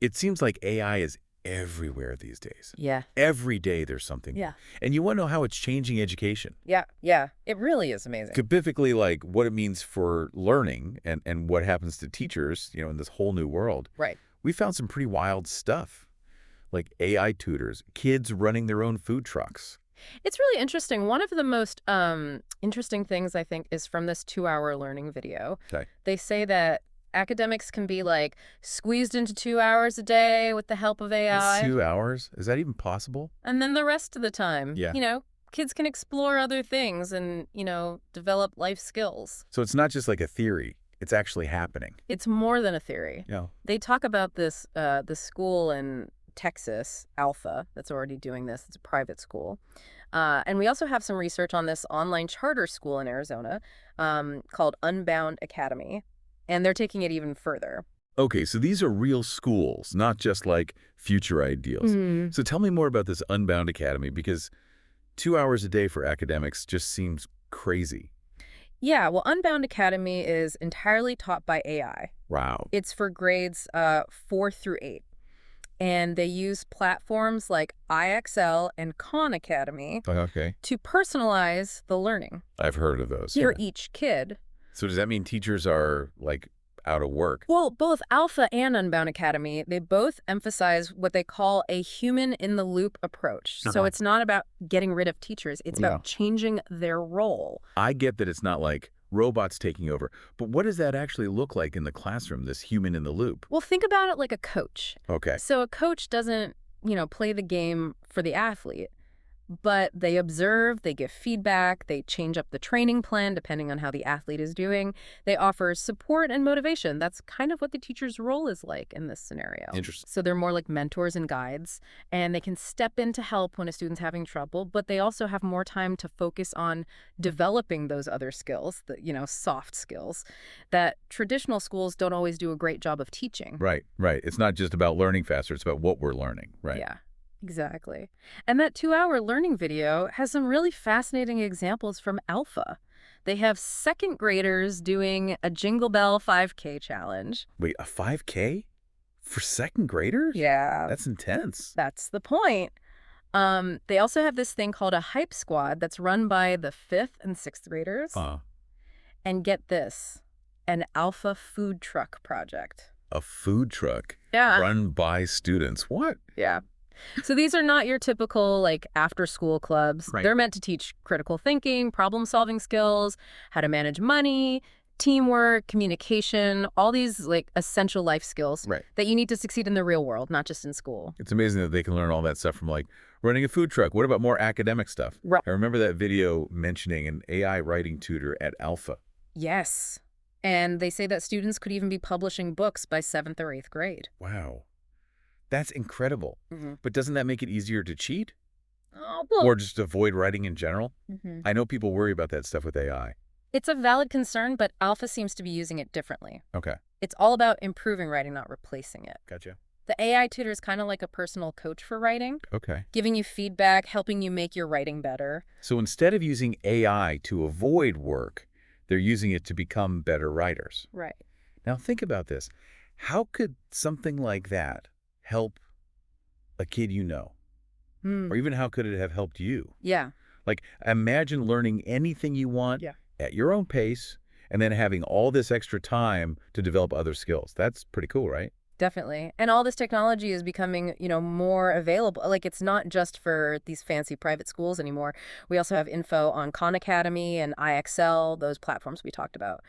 It seems like AI is everywhere these days. Yeah. Every day there's something. Yeah. And you want to know how it's changing education. Yeah. Yeah. It really is amazing. Specifically, like what it means for learning and what happens to teachers, in this whole new world. Right. We found some pretty wild stuff, like AI tutors, kids running their own food trucks. It's really interesting. One of the most interesting things, I think, is from this 2-hour learning video. Okay. They say that academics can be like squeezed into 2 hours a day with the help of AI. 2 hours? Is that even possible? And then the rest of the time, Yeah. Kids can explore other things and, develop life skills. So it's not just like a theory. It's actually happening. It's more than a theory. Yeah. They talk about this school in Texas, Alpha, that's already doing this. It's a private school. And we also have some research on this online charter school in Arizona called Unbound Academy. And they're taking it even further. Okay, so these are real schools, not just like future ideals. Mm. So tell me more about this Unbound Academy, because 2 hours a day for academics just seems crazy. Yeah, well, Unbound Academy is entirely taught by AI. Wow. It's for grades 4 through 8. And they use platforms like IXL and Khan Academy Okay. to personalize the learning I've heard of those. for each kid. So does that mean teachers are, like, out of work? Well, both Alpha and Unbound Academy, they both emphasize what they call a human-in-the-loop approach. So it's not about getting rid of teachers. It's about changing their role. I get that it's not like robots taking over, but what does that actually look like in the classroom, this human in the loop? Well, think about it like a coach. Okay. So a coach doesn't, play the game for the athlete, but they observe, they give feedback, they change up the training plan depending on how the athlete is doing. They offer support and motivation. That's kind of what the teacher's role is like in this scenario. Interesting. So they're more like mentors and guides, and they can step in to help when a student's having trouble, but they also have more time to focus on developing those other skills, the, soft skills, that traditional schools don't always do a great job of teaching. Right. It's not just about learning faster. It's about what we're learning. Right. Yeah. Exactly. And that 2-hour learning video has some really fascinating examples from Alpha. They have second graders doing a Jingle Bell 5K challenge. Wait, a 5K? For second graders? Yeah. That's intense. That's the point. They also have this thing called a hype squad that's run by the 5th and 6th graders. And get this, an Alpha food truck project. A food truck? Yeah. Run by students. What? Yeah. So these are not your typical, after-school clubs. Right. They're meant to teach critical thinking, problem-solving skills, how to manage money, teamwork, communication, all these, essential life skills that you need to succeed in the real world, not just in school. It's amazing that they can learn all that stuff from, running a food truck. What about more academic stuff? Right. I remember that video mentioning an AI writing tutor at Alpha. Yes. And they say that students could even be publishing books by 7th or 8th grade. Wow. That's incredible. Mm-hmm. But doesn't that make it easier to cheat? Oh, well. Or just avoid writing in general? Mm-hmm. I know people worry about that stuff with AI. It's a valid concern, but Alpha seems to be using it differently. Okay. It's all about improving writing, not replacing it. Gotcha. The AI tutor is kind of like a personal coach for writing, Okay. giving you feedback, helping you make your writing better. So instead of using AI to avoid work, they're using it to become better writers. Right. Now think about this. How could something like that help a kid you know? Or even how could it have helped you? Yeah. Imagine learning anything you want at your own pace and then having all this extra time to develop other skills. That's pretty cool, right? Definitely. And all this technology is becoming, more available. It's not just for these fancy private schools anymore. We also have info on Khan Academy and IXL, those platforms we talked about.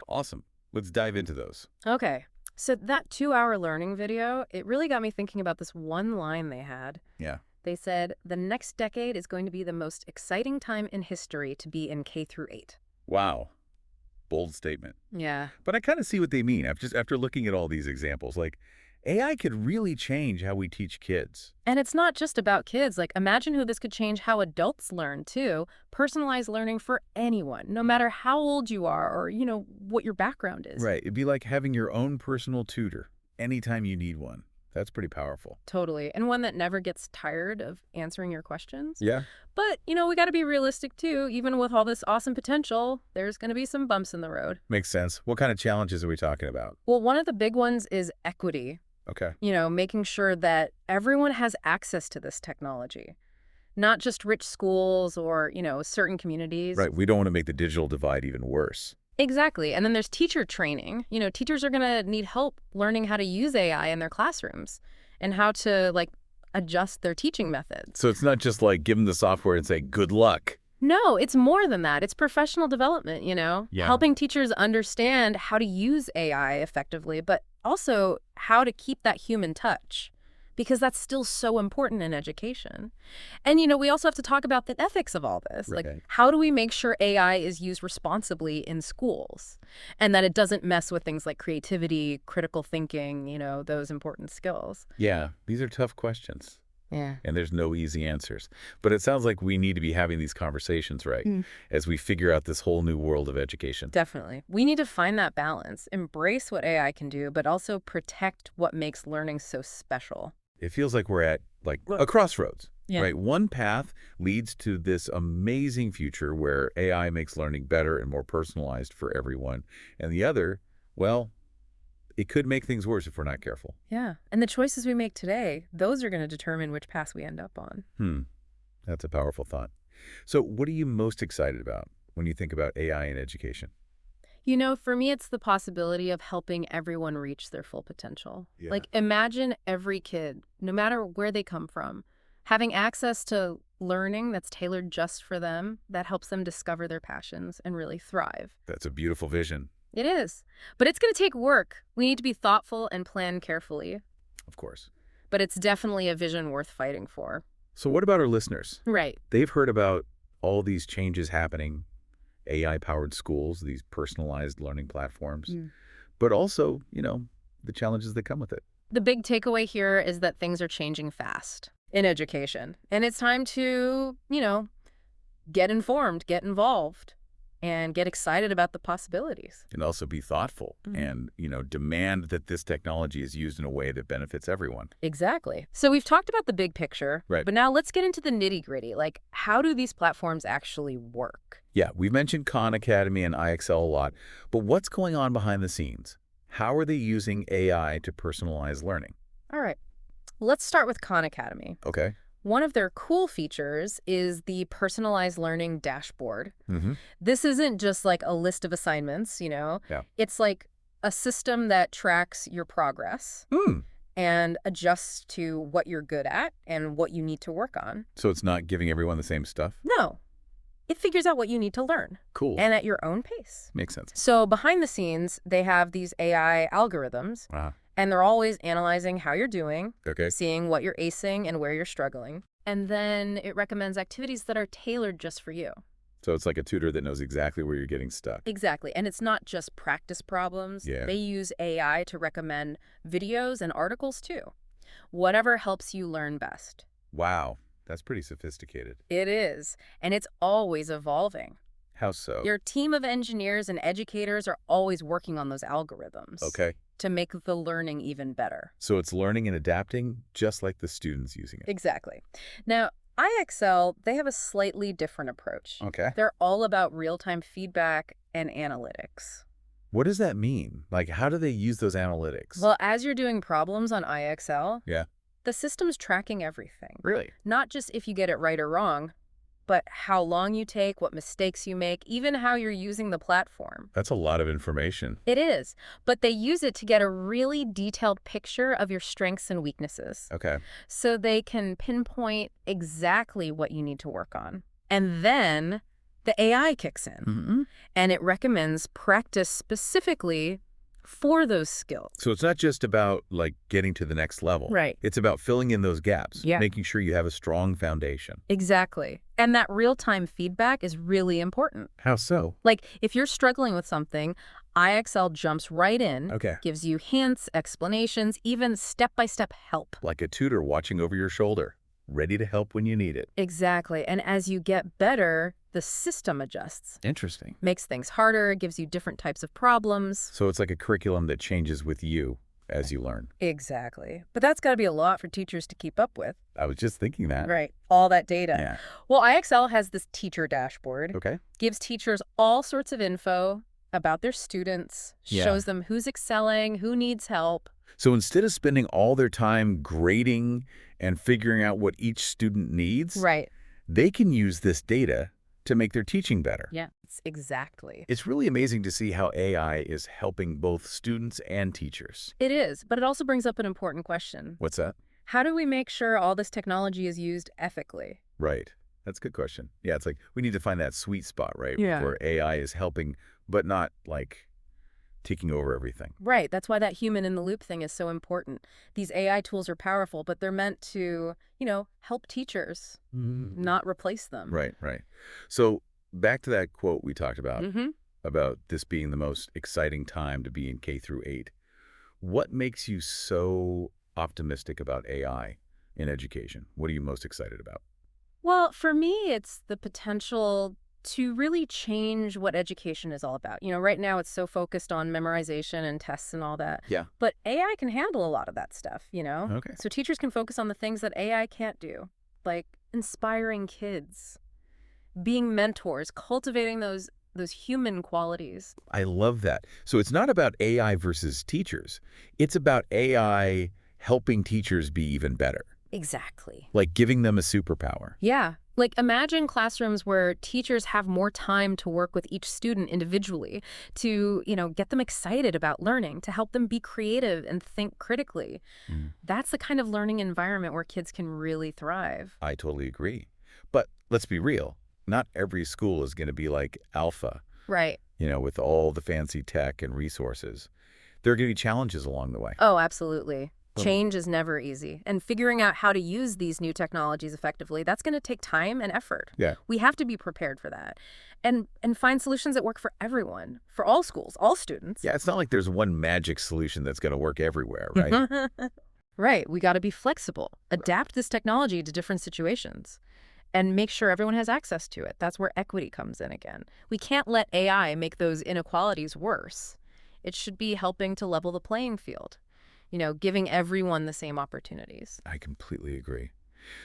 Awesome. Let's dive into those. Okay. So that 2-hour learning video, it really got me thinking about this one line they had. Yeah. They said, the next decade is going to be the most exciting time in history to be in K through 8. Wow. Bold statement. Yeah. But I kind of see what they mean. After looking at all these examples, AI could really change how we teach kids. And it's not just about kids. Imagine who this could change how adults learn, too. Personalized learning for anyone, no matter how old you are or, what your background is. Right. It'd be like having your own personal tutor anytime you need one. That's pretty powerful. Totally. And one that never gets tired of answering your questions. Yeah. But, we got to be realistic, too. Even with all this awesome potential, there's going to be some bumps in the road. Makes sense. What kind of challenges are we talking about? Well, one of the big ones is equity. Okay. Making sure that everyone has access to this technology, not just rich schools or, certain communities. Right. We don't want to make the digital divide even worse. Exactly. And then there's teacher training. Teachers are going to need help learning how to use AI in their classrooms and how to, adjust their teaching methods. So it's not just like give them the software and say, good luck. No, it's more than that. It's professional development, Yeah. helping teachers understand how to use AI effectively, but also how to keep that human touch, because that's still so important in education. And, we also have to talk about the ethics of all this. Right. Like, how do we make sure AI is used responsibly in schools and that it doesn't mess with things like creativity, critical thinking, those important skills? Yeah, these are tough questions. Yeah. And there's no easy answers. But it sounds like we need to be having these conversations, right, as we figure out this whole new world of education. Definitely. We need to find that balance, embrace what AI can do, but also protect what makes learning so special. It feels like we're at a crossroads, Yeah. right? One path leads to this amazing future where AI makes learning better and more personalized for everyone. And the other, well, it could make things worse if we're not careful. Yeah. And the choices we make today, those are going to determine which path we end up on. That's a powerful thought. So what are you most excited about when you think about AI in education? For me, it's the possibility of helping everyone reach their full potential. Yeah. Imagine every kid, no matter where they come from, having access to learning that's tailored just for them, that helps them discover their passions and really thrive. That's a beautiful vision. It is. But it's going to take work. We need to be thoughtful and plan carefully. Of course. But it's definitely a vision worth fighting for. So what about our listeners? Right. They've heard about all these changes happening, AI-powered schools, these personalized learning platforms, but also, the challenges that come with it. The big takeaway here is that things are changing fast in education. And it's time to, get informed, get involved, and get excited about the possibilities. And also be thoughtful and, demand that this technology is used in a way that benefits everyone. Exactly. So we've talked about the big picture, right, but now let's get into the nitty-gritty. How do these platforms actually work? Yeah, we've mentioned Khan Academy and IXL a lot, but what's going on behind the scenes? How are they using AI to personalize learning? All right. Let's start with Khan Academy. Okay. One of their cool features is the personalized learning dashboard. This isn't just a list of assignments, Yeah. It's like a system that tracks your progress and adjusts to what you're good at and what you need to work on. So it's not giving everyone the same stuff? No. It figures out what you need to learn. Cool. And at your own pace. Makes sense. So behind the scenes, they have these AI algorithms. And they're always analyzing how you're doing, Okay. seeing what you're acing and where you're struggling. And then it recommends activities that are tailored just for you. So it's like a tutor that knows exactly where you're getting stuck. Exactly. And it's not just practice problems. Yeah. They use AI to recommend videos and articles too. Whatever helps you learn best. Wow. That's pretty sophisticated. It is. And it's always evolving. How so? Your team of engineers and educators are always working on those algorithms. Okay. To make the learning even better. So it's learning and adapting just like the students using it. Exactly. Now, IXL, they have a slightly different approach. Okay. They're all about real-time feedback and analytics. What does that mean? How do they use those analytics? Well, as you're doing problems on IXL, yeah, the system's tracking everything. Really? Not just if you get it right or wrong, but how long you take, what mistakes you make, even how you're using the platform. That's a lot of information. It is, but they use it to get a really detailed picture of your strengths and weaknesses. Okay. So they can pinpoint exactly what you need to work on. And then the AI kicks in, and it recommends practice specifically for those skills. So it's not just about getting to the next level. Right. It's about filling in those gaps, Yeah. making sure you have a strong foundation. Exactly. And that real-time feedback is really important. How so? If you're struggling with something, IXL jumps right in, Okay. gives you hints, explanations, even step-by-step help. Like a tutor watching over your shoulder, ready to help when you need it. Exactly. And as you get better, the system adjusts. Interesting. Makes things harder, gives you different types of problems. So it's like a curriculum that changes with you as you learn. Exactly. But that's got to be a lot for teachers to keep up with. I was just thinking that. Right. All that data. Yeah. Well, IXL has this teacher dashboard. Okay. Gives teachers all sorts of info about their students, Yeah. shows them who's excelling, who needs help. So instead of spending all their time grading and figuring out what each student needs, Right. they can use this data to make their teaching better. Yeah, exactly. It's really amazing to see how AI is helping both students and teachers. It is, but it also brings up an important question. What's that? How do we make sure all this technology is used ethically? Right. That's a good question. Yeah, it's like we need to find that sweet spot, right? Yeah. Where AI is helping, but not like taking over everything. Right. That's why that human in the loop thing is so important. These AI tools are powerful, but they're meant to, help teachers, not replace them. Right, right. So back to that quote we talked about this being the most exciting time to be in K through 8. What makes you so optimistic about AI in education? What are you most excited about? Well, for me, it's the potential to really change what education is all about. Right now it's so focused on memorization and tests and all that. Yeah. But AI can handle a lot of that stuff. Okay. So teachers can focus on the things that AI can't do, like inspiring kids, being mentors, cultivating those human qualities. I love that. So it's not about AI versus teachers. It's about AI helping teachers be even better, Exactly. like giving them a superpower. Yeah. Like imagine classrooms where teachers have more time to work with each student individually, to, get them excited about learning, to help them be creative and think critically. That's the kind of learning environment where kids can really thrive. I totally agree. But let's be real. Not every school is going to be like Alpha, Right. with all the fancy tech and resources. There are going to be challenges along the way. Oh, absolutely. Um, Change is never easy. And figuring out how to use these new technologies effectively, that's going to take time and effort. Yeah. We have to be prepared for that. And find solutions that work for everyone, for all schools, all students. Yeah, it's not like there's one magic solution that's going to work everywhere, right? Right. We got to be flexible, adapt this technology to different situations, and make sure everyone has access to it. That's where equity comes in again. We can't let AI make those inequalities worse. It should be helping to level the playing field, giving everyone the same opportunities. I completely agree.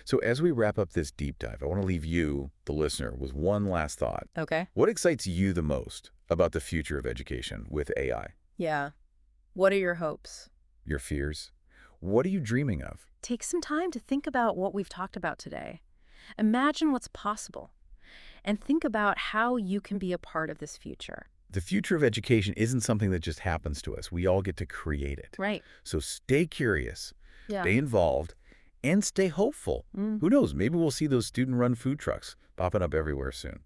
So as we wrap up this deep dive, I want to leave you, the listener, with one last thought. Okay. What excites you the most about the future of education with AI? Yeah. What are your hopes? Your fears? What are you dreaming of? Take some time to think about what we've talked about today. Imagine what's possible, and think about how you can be a part of this future. The future of education isn't something that just happens to us. We all get to create it. Right. So stay curious, Yeah. stay involved, and stay hopeful. Who knows? Maybe we'll see those student-run food trucks popping up everywhere soon.